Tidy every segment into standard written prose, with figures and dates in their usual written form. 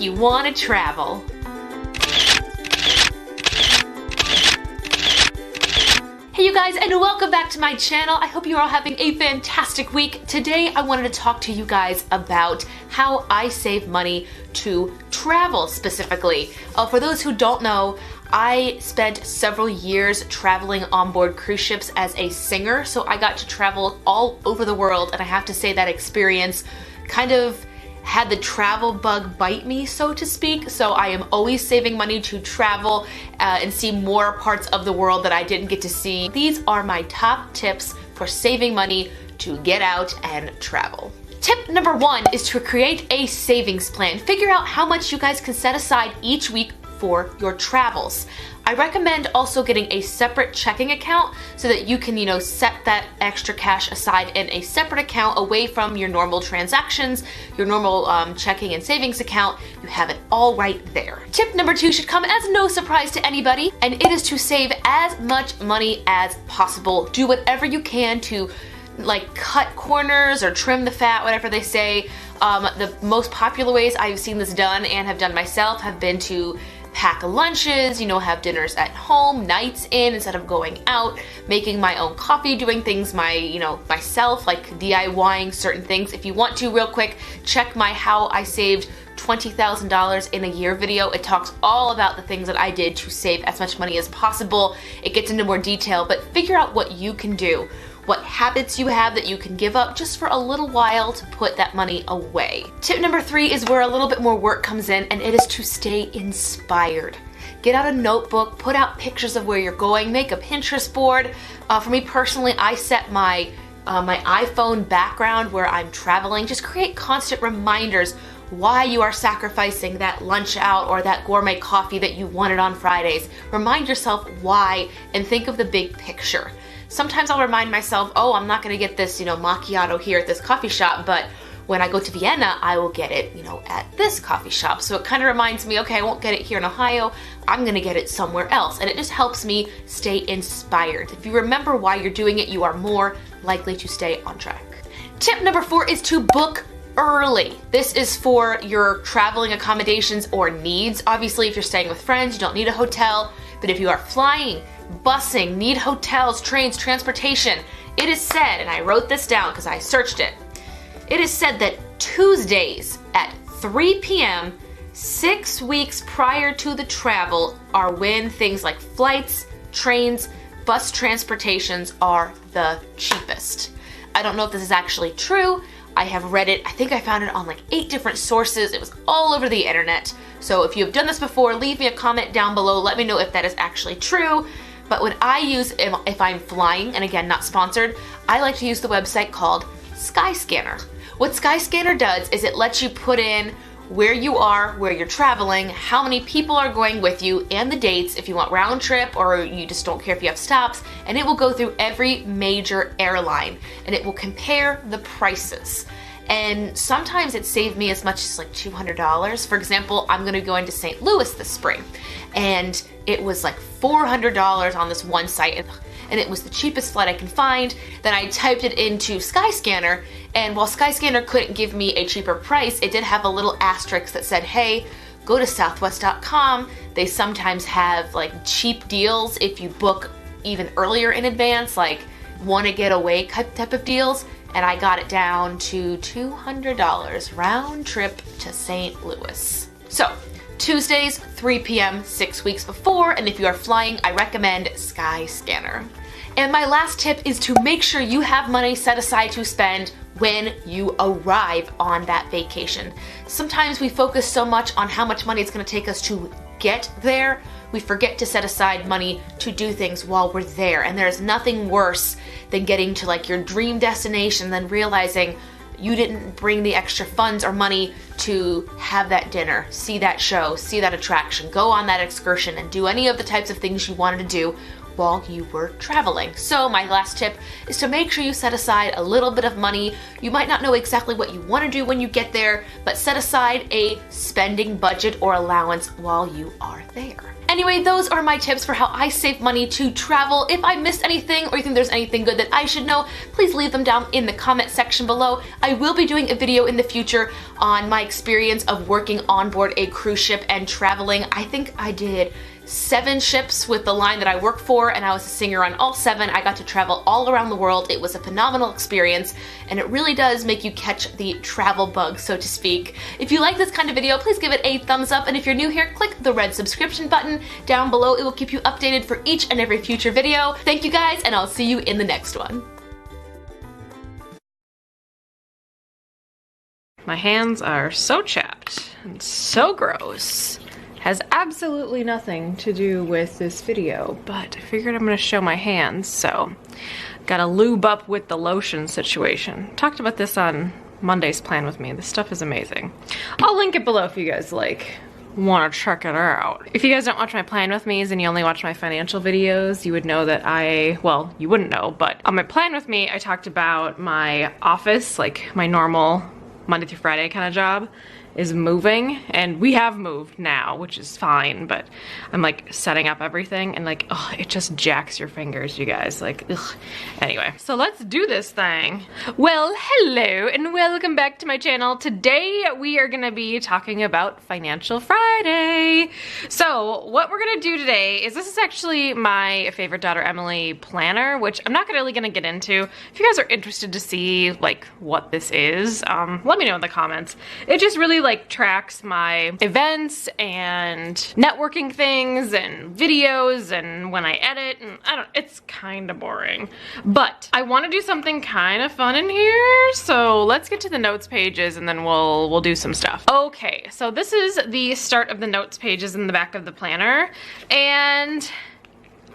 you want to travel. Hey you guys, and welcome back to my channel. I hope you're all having a fantastic week. Today I wanted to talk to you guys about how I save money to travel specifically. For those who don't know, I spent several years traveling on board cruise ships as a singer, so I got to travel all over the world, and I have to say that experience kind of had the travel bug bite me, so to speak. So I am always saving money to travel and see more parts of the world that I didn't get to see. These are my top tips for saving money to get out and travel. Tip number one is to create a savings plan. Figure out how much you guys can set aside each week for your travels. I recommend also getting a separate checking account so that you can, set that extra cash aside in a separate account away from your normal transactions, your normal checking and savings account. You have it all right there. Tip number two should come as no surprise to anybody, and it is to save as much money as possible. Do whatever you can to cut corners or trim the fat, whatever they say. The most popular ways I've seen this done and have done myself have been to pack lunches, have dinners at home, nights in instead of going out, making my own coffee, doing things myself, like DIYing certain things. If you want to, real quick, check my How I Saved $20,000 in a Year video. It talks all about the things that I did to save as much money as possible. It gets into more detail, but figure out what you can do, what habits you have that you can give up just for a little while to put that money away. Tip number three is where a little bit more work comes in, and it is to stay inspired. Get out a notebook, put out pictures of where you're going, make a Pinterest board. For me personally, I set my iPhone background where I'm traveling. Just create constant reminders why you are sacrificing that lunch out or that gourmet coffee that you wanted on Fridays. Remind yourself why and think of the big picture. Sometimes I'll remind myself, oh, I'm not gonna get this, macchiato here at this coffee shop, but when I go to Vienna, I will get it, at this coffee shop. So it kind of reminds me, okay, I won't get it here in Ohio, I'm gonna get it somewhere else. And it just helps me stay inspired. If you remember why you're doing it, you are more likely to stay on track. Tip number four is to book early. This is for your traveling accommodations or needs. Obviously, if you're staying with friends, you don't need a hotel, but if you are flying, busing, need hotels, trains, transportation, it is said, and I wrote this down because I searched it, it is said that Tuesdays at 3 p.m. 6 weeks prior to the travel are when things like flights, trains, bus transportations are the cheapest. I don't know if this is actually true. I have read it, I think I found it on 8 different sources. It was all over the internet. So if you have done this before, leave me a comment down below. Let me know if that is actually true. But when I use, if I'm flying, and again, not sponsored, I like to use the website called Skyscanner. What Skyscanner does is it lets you put in where you are, where you're traveling, how many people are going with you, and the dates if you want round trip or you just don't care if you have stops, and it will go through every major airline and it will compare the prices. And sometimes it saved me as much as $200. For example, I'm gonna be going to St. Louis this spring, and it was $400 on this one site, and it was the cheapest flight I can find. Then I typed it into Skyscanner, and while Skyscanner couldn't give me a cheaper price, it did have a little asterisk that said, hey, go to southwest.com. They sometimes have cheap deals if you book even earlier in advance, wanna get away type of deals. And I got it down to $200 round trip to St. Louis. So Tuesdays, 3 p.m., 6 weeks before, and if you are flying, I recommend Skyscanner. And my last tip is to make sure you have money set aside to spend when you arrive on that vacation. Sometimes we focus so much on how much money it's gonna take us to get there, we forget to set aside money to do things while we're there. And there's nothing worse than getting to your dream destination, then realizing you didn't bring the extra funds or money to have that dinner, see that show, see that attraction, go on that excursion, and do any of the types of things you wanted to do while you were traveling. So my last tip is to make sure you set aside a little bit of money. You might not know exactly what you want to do when you get there, but set aside a spending budget or allowance while you are there. Anyway, those are my tips for how I save money to travel. If I missed anything or you think there's anything good that I should know, please leave them down in the comment section below. I will be doing a video in the future on my experience of working on board a cruise ship and traveling. I think I did 7 ships with the line that I work for, and I was a singer on all 7. I got to travel all around the world. It was a phenomenal experience, and it really does make you catch the travel bug, so to speak. If you like this kind of video, please give it a thumbs up, and if you're new here, click the red subscription button down below. It will keep you updated for each and every future video. Thank you guys, and I'll see you in the next one. My hands are so chapped and so gross. Has absolutely nothing to do with this video, but I figured I'm gonna show my hands, so gotta lube up with the lotion situation. Talked about this on Monday's Plan With Me. This stuff is amazing. I'll link it below if you guys want to check it out. If you guys don't watch my Plan With Me's and you only watch my financial videos, you would know that well, you wouldn't know, but on my Plan With Me, I talked about my office, like my normal Monday through Friday kind of job is moving, and we have moved now, which is fine, but I'm like setting up everything and like, oh, it just jacks your fingers, you guys, like, ugh. Anyway, so let's do this thing. Well, hello and welcome back to my channel. Today we are gonna be talking about Financial Friday. So what we're gonna do today is, this is actually my favorite daughter Emily planner, which I'm not really gonna get into. If you guys are interested to see like what this is, let me know in the comments. It just really like tracks my events and networking things and videos and when I edit, and it's kind of boring. But I want to do something kind of fun in here, so let's get to the notes pages and then we'll do some stuff. Okay, so this is the start of the notes pages in the back of the planner, and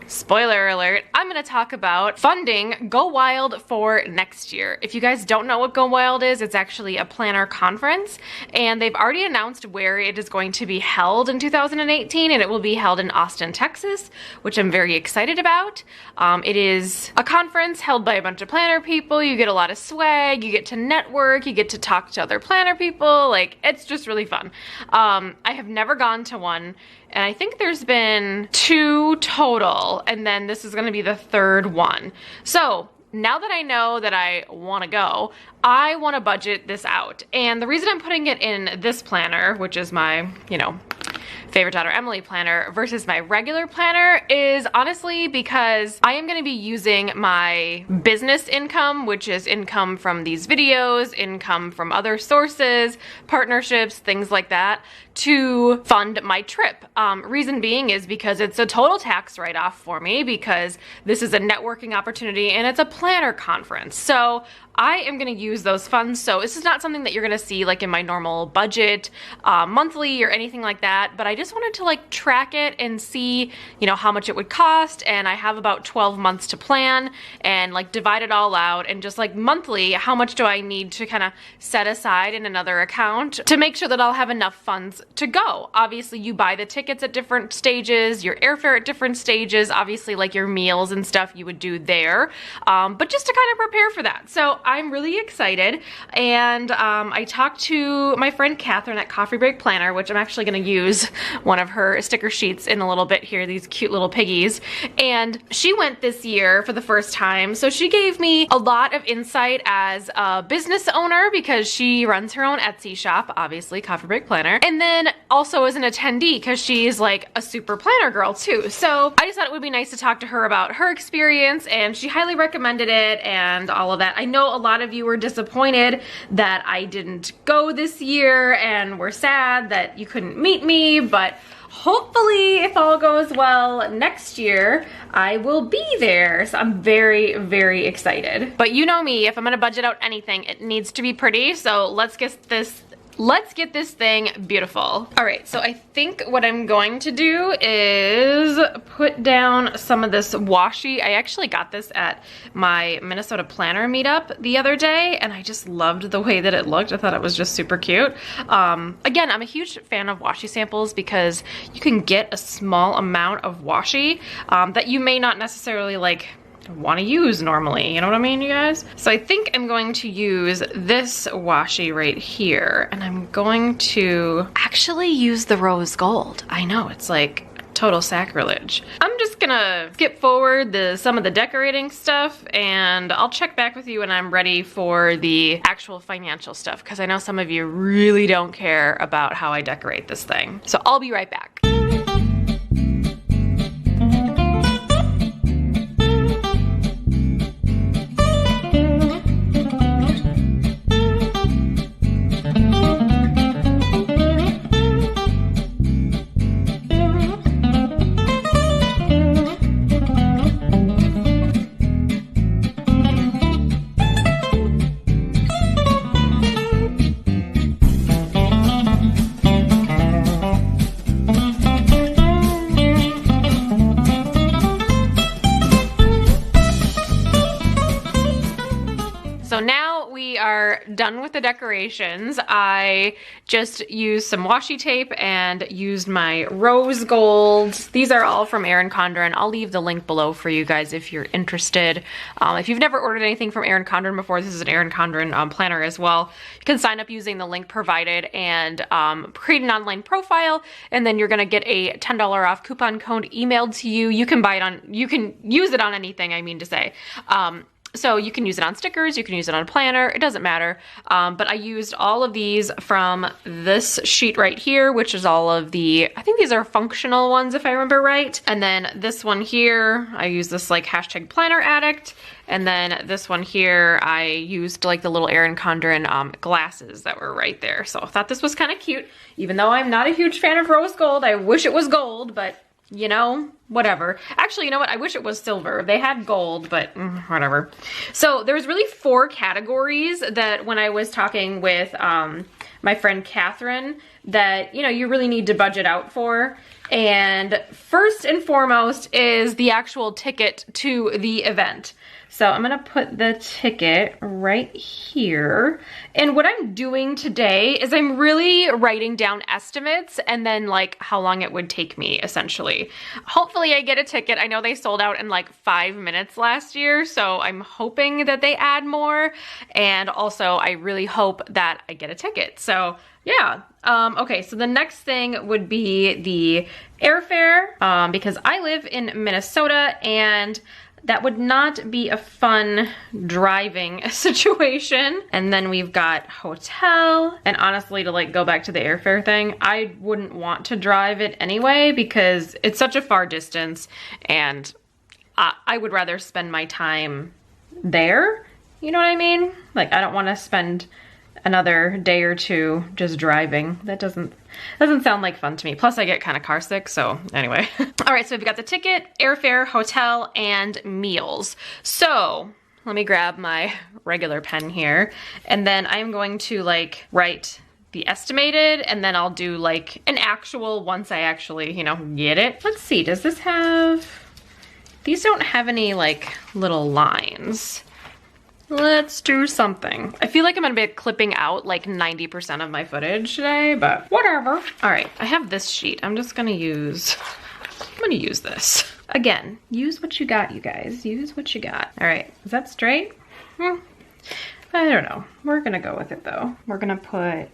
spoiler alert, I'm gonna talk about funding Go Wild for next year. If you guys don't know what Go Wild is, it's actually a planner conference, and they've already announced where it is going to be held in 2018, and it will be held in Austin, Texas, which I'm very excited about. It is a conference held by a bunch of planner people. You get a lot of swag, you get to network, you get to talk to other planner people. Like, it's just really fun. I have never gone to one, and I think there's been 2 total, and then this is gonna be the 3rd one. So now that I know that I wanna go, I wanna budget this out. And the reason I'm putting it in this planner, which is my, favorite daughter Emily planner versus my regular planner, is honestly because I am gonna be using my business income, which is income from these videos, income from other sources, partnerships, things like that, to fund my trip. Reason being is because it's a total tax write-off for me, because this is a networking opportunity and it's a planner conference. So I am gonna use those funds. So this is not something that you're gonna see like in my normal budget monthly or anything like that, but I just wanted to like track it and see, how much it would cost. And I have about 12 months to plan and like divide it all out, and just like monthly, how much do I need to kind of set aside in another account to make sure that I'll have enough funds to go. Obviously you buy the tickets at different stages, your airfare at different stages, obviously like your meals and stuff you would do there, but just to kind of prepare for that. So I'm really excited, and I talked to my friend Catherine at Coffee Break Planner, which I'm actually going to use one of her sticker sheets in a little bit here, these cute little piggies, and she went this year for the first time, so she gave me a lot of insight as a business owner, because she runs her own Etsy shop, obviously Coffee Break Planner, and then also as an attendee, because she's like a super planner girl too. So I just thought it would be nice to talk to her about her experience, and she highly recommended it and all of that. I know a lot of you were disappointed that I didn't go this year and were sad that you couldn't meet me, but hopefully if all goes well next year, I will be there. So I'm very, very excited. But you know me, if I'm gonna budget out anything, it needs to be pretty. So let's get this let's get this thing beautiful. All right, so I think what I'm going to do is put down some of this washi. I actually got this at my Minnesota planner meetup the other day, and I just loved the way that it looked. I thought it was just super cute. Again, I'm a huge fan of washi samples because you can get a small amount of washi that you may not necessarily like want to use normally, you know what I mean, you guys? So I think I'm going to use this washi right here, and I'm going to actually use the rose gold. I know, it's like total sacrilege. I'm just gonna skip forward some of the decorating stuff, and I'll check back with you when I'm ready for the actual financial stuff, because I know some of you really don't care about how I decorate this thing. So I'll be right back. So now we are done with the decorations. I just used some washi tape and used my rose gold. These are all from Erin Condren. I'll leave the link below for you guys if you're interested. If you've never ordered anything from Erin Condren before, this is an Erin Condren planner as well. You can sign up using the link provided and create an online profile, and then you're gonna get a $10 off coupon code emailed to you. You can buy it on, you can use it on anything, I mean to say. So you can use it on stickers, you can use it on a planner, it doesn't matter. But I used all of these from this sheet right here, which is all of the, I think these are functional ones if I remember right. And then this one here, I used this like hashtag planner addict. And then this one here, I used like the little Erin Condren glasses that were right there. So I thought this was kind of cute. Even though I'm not a huge fan of rose gold, I wish it was gold, but you know, whatever. Actually, you know what? I wish it was silver. They had gold, but whatever. So there's really 4 categories that when I was talking with my friend Catherine that, you know, you really need to budget out for. And first and foremost is the actual ticket to the event. So I'm gonna put the ticket right here. And what I'm doing today is I'm really writing down estimates and then like how long it would take me essentially. Hopefully I get a ticket. I know they sold out in like 5 minutes last year, so I'm hoping that they add more. And also I really hope that I get a ticket. So yeah. Okay, so the next thing would be the airfare because I live in Minnesota and that would not be a fun driving situation. And then we've got hotel. And honestly, to like go back to the airfare thing, I wouldn't want to drive it anyway because it's such a far distance and I would rather spend my time there. You know what I mean? Like I don't want to spend another day or two just driving. That doesn't sound like fun to me. Plus I get kind of car sick, so anyway. All right, so we've got the ticket, airfare, hotel, and meals. So let me grab my regular pen here, and then I'm going to like write the estimated, and then I'll do like an actual once I actually, you know, get it. Let's see, does this have, these don't have any like little lines. Let's do something. I feel like I'm gonna be clipping out like 90% of my footage today, but whatever. All right, I have this sheet. I'm gonna use this. Again, use what you got, you guys. Use what you got. All right, is that straight? I don't know. We're gonna go with it though. We're gonna put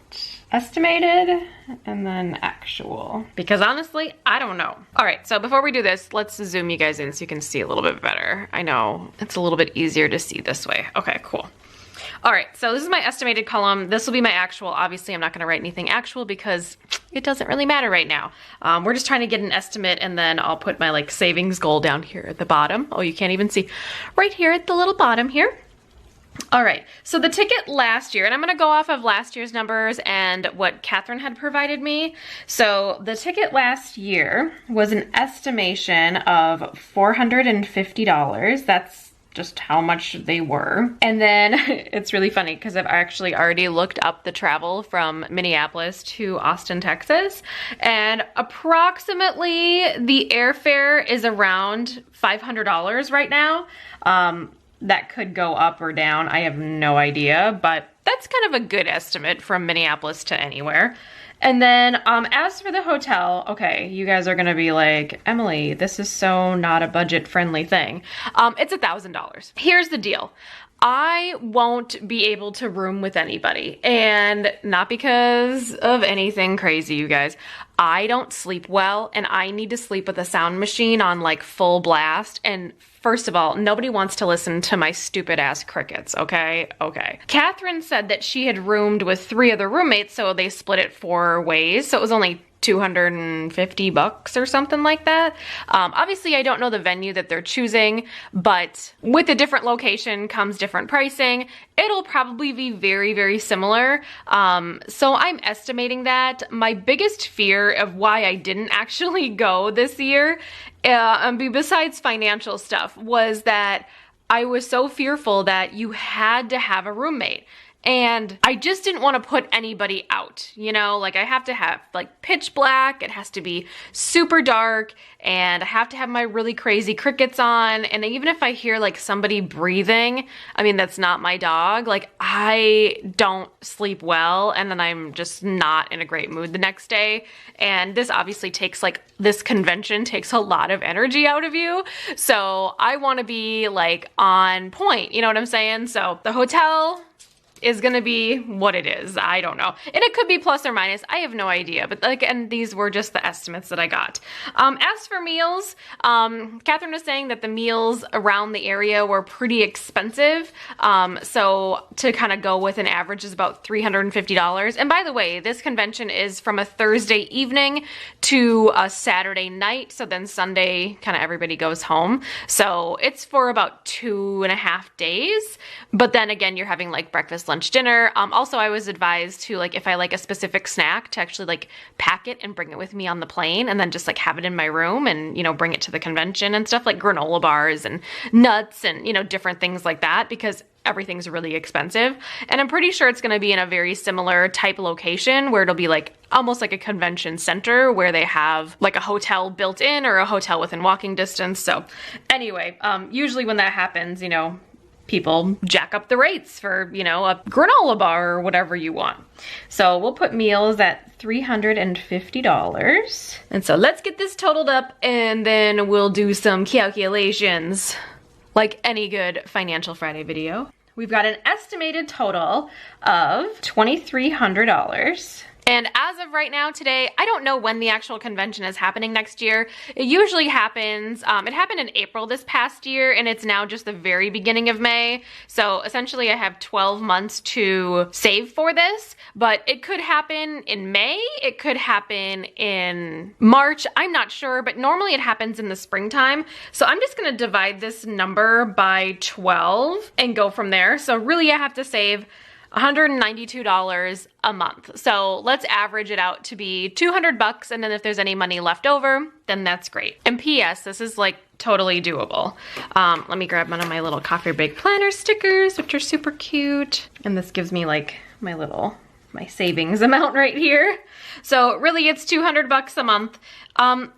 estimated and then actual, because honestly, I don't know. All right, so before we do this, let's zoom you guys in so you can see a little bit better. I know it's a little bit easier to see this way. Okay, cool. All right, so this is my estimated column. This will be my actual. Obviously, I'm not gonna write anything actual because it doesn't really matter right now. We're just trying to get an estimate, and then I'll put my like savings goal down here at the bottom. Oh, you can't even see. Right here at the little bottom here. All right, so the ticket last year, and I'm gonna go off of last year's numbers and what Catherine had provided me. So the ticket last year was an estimation of $450. That's just how much they were. And then it's really funny because I've actually already looked up the travel from Minneapolis to Austin, Texas, and approximately the airfare is around $500 right now. That could go up or down, I have no idea, but that's kind of a good estimate from Minneapolis to anywhere. And then as for the hotel, okay, you guys are gonna be like, Emily, this is so not a budget-friendly thing. It's $1,000. Here's the deal. I won't be able to room with anybody, and not because of anything crazy, you guys. I don't sleep well, and I need to sleep with a sound machine on like full blast. And first of all, nobody wants to listen to my stupid ass crickets, okay? Okay. Catherine said that she had roomed with 3 other roommates, so they split it 4 ways, so it was only $250 or something like that. Obviously, I don't know the venue that they're choosing, but with a different location comes different pricing. It'll probably be very, very similar. So I'm estimating that. My biggest fear of why I didn't actually go this year, besides financial stuff, was that I was so fearful that you had to have a roommate. And I just didn't want to put anybody out, you know, like I have to have like pitch black, it has to be super dark, and I have to have my really crazy crickets on. And even if I hear like somebody breathing, I mean, that's not my dog. Like I don't sleep well, and then I'm just not in a great mood the next day. And this obviously takes like, this convention takes a lot of energy out of you. So I want to be like on point, you know what I'm saying? So the hotel is gonna be what it is. I don't know. And it could be plus or minus. I have no idea. But like, and these were just the estimates that I got. As for meals, Catherine was saying that the meals around the area were pretty expensive. So to kind of go with an average is about $350. And by the way, this convention is from a Thursday evening to a Saturday night. So then Sunday, kind of everybody goes home. So it's for about 2.5 days. But then again, you're having like breakfast, lunch, dinner. Also, I was advised to, like, if I like a specific snack, to actually like pack it and bring it with me on the plane, and then just like have it in my room and, you know, bring it to the convention and stuff, like granola bars and nuts and, you know, different things like that, because everything's really expensive. And I'm pretty sure it's going to be in a very similar type location where it'll be like almost like a convention center where they have like a hotel built in or a hotel within walking distance. So anyway, usually when that happens, you know, people jack up the rates for, you know, a granola bar or whatever you want. So we'll put meals at $350. And so let's get this totaled up and then we'll do some calculations like any good Financial Friday video. We've got an estimated total of $2,300. And as of right now today, I don't know when the actual convention is happening next year. It usually happens, it happened in April this past year, and it's now just the very beginning of May. So essentially I have 12 months to save for this, but it could happen in May, it could happen in March, I'm not sure, but normally it happens in the springtime. So I'm just gonna divide this number by 12 and go from there. So really I have to save $192 a month. So let's average it out to be $200, and then if there's any money left over, then that's great. And P.S., this is like totally doable. Let me grab one of my little coffee break planner stickers, which are super cute. And this gives me like my savings amount right here. So really it's $200 a month.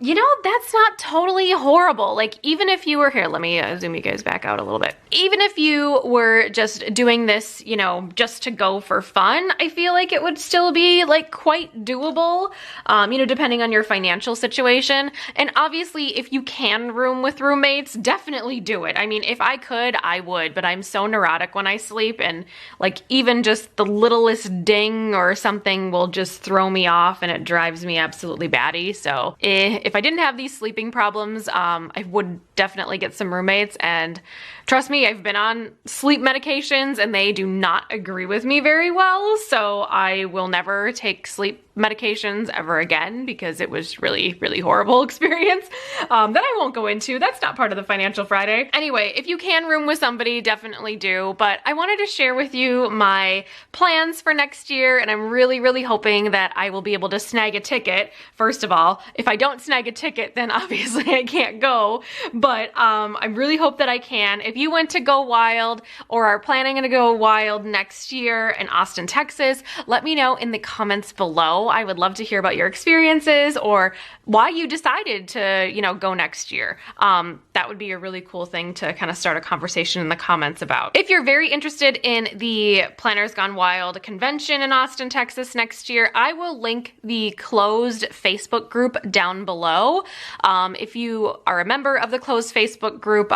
You know, that's not totally horrible. Like even if you were here, let me zoom you guys back out a little bit. Even if you were just doing this, you know, just to go for fun, I feel like it would still be like quite doable, you know, depending on your financial situation. And obviously if you can room with roommates, definitely do it. I mean, if I could, I would, but I'm so neurotic when I sleep, and like even just the littlest ding or something will just throw me off and it drives me absolutely batty. So if I didn't have these sleeping problems, I would definitely get some roommates. And trust me, I've been on sleep medications and they do not agree with me very well. So I will never take sleep medications ever again, because it was really, really horrible experience that I won't go into. That's not part of the Financial Friday. Anyway, if you can room with somebody, definitely do. But I wanted to share with you my plans for next year, and I'm really, really hoping that I will be able to snag a ticket. First of all, if I don't snag a ticket, then obviously I can't go. but I really hope that I can. If you went to Go Wild or are planning to go wild next year in Austin, Texas, let me know in the comments below. I would love to hear about your experiences or why you decided to, you know, go next year. That would be a really cool thing to kind of start a conversation in the comments about. If you're very interested in the Planners Gone Wild convention in Austin, Texas next year, I will link the closed Facebook group down below. If you are a member of the closed Facebook group,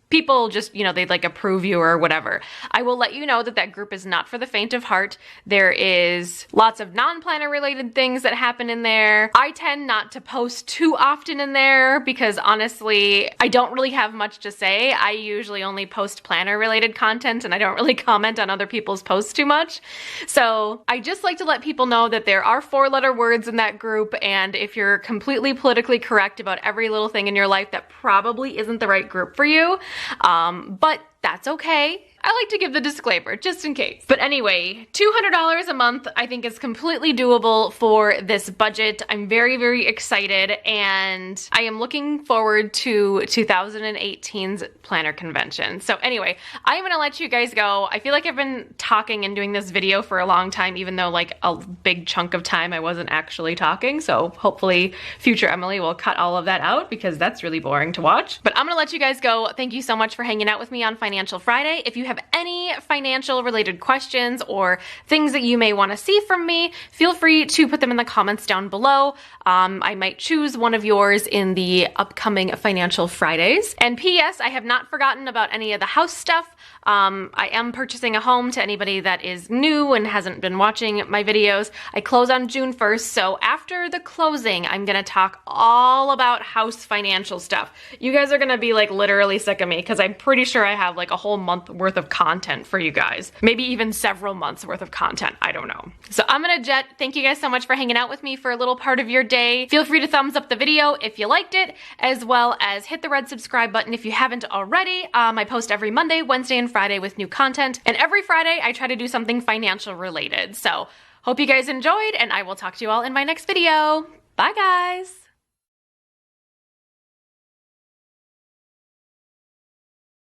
people just, you know, they'd like approve you or whatever. I will let you know that that group is not for the faint of heart. There is lots of non-planner related things that happen in there. I tend not to post too often in there because honestly, I don't really have much to say. I usually only post planner related content and I don't really comment on other people's posts too much. So I just like to let people know that there are 4-letter words in that group, and if you're completely politically correct about every little thing in your life, that probably isn't the right group for you. But that's okay. I like to give the disclaimer just in case. But anyway, $200 a month I think is completely doable for this budget. I'm very, very excited, and I am looking forward to 2018's planner convention. So anyway, I'm gonna let you guys go. I feel like I've been talking and doing this video for a long time, even though like a big chunk of time I wasn't actually talking. So hopefully future Emily will cut all of that out because that's really boring to watch. But I'm gonna let you guys go. Thank you so much for hanging out with me on Financial Friday. If you have any financial related questions or things that you may want to see from me, feel free to put them in the comments down below. I might choose one of yours in the upcoming Financial Fridays. And P.S. I have not forgotten about any of the house stuff. I am purchasing a home. To anybody that is new and hasn't been watching my videos, I close on June 1st. So after the closing, I'm gonna talk all about house financial stuff. You guys are gonna be like literally sick of me because I'm pretty sure I have like a whole month worth of content for you guys. Maybe even several months worth of content. I don't know. So I'm gonna jet. Thank you guys so much for hanging out with me for a little part of your day. Feel free to thumbs up the video if you liked it, as well as hit the red subscribe button if you haven't already. I post every Monday, Wednesday, and Friday with new content. And every Friday I try to do something financial related. So hope you guys enjoyed, and I will talk to you all in my next video. Bye guys.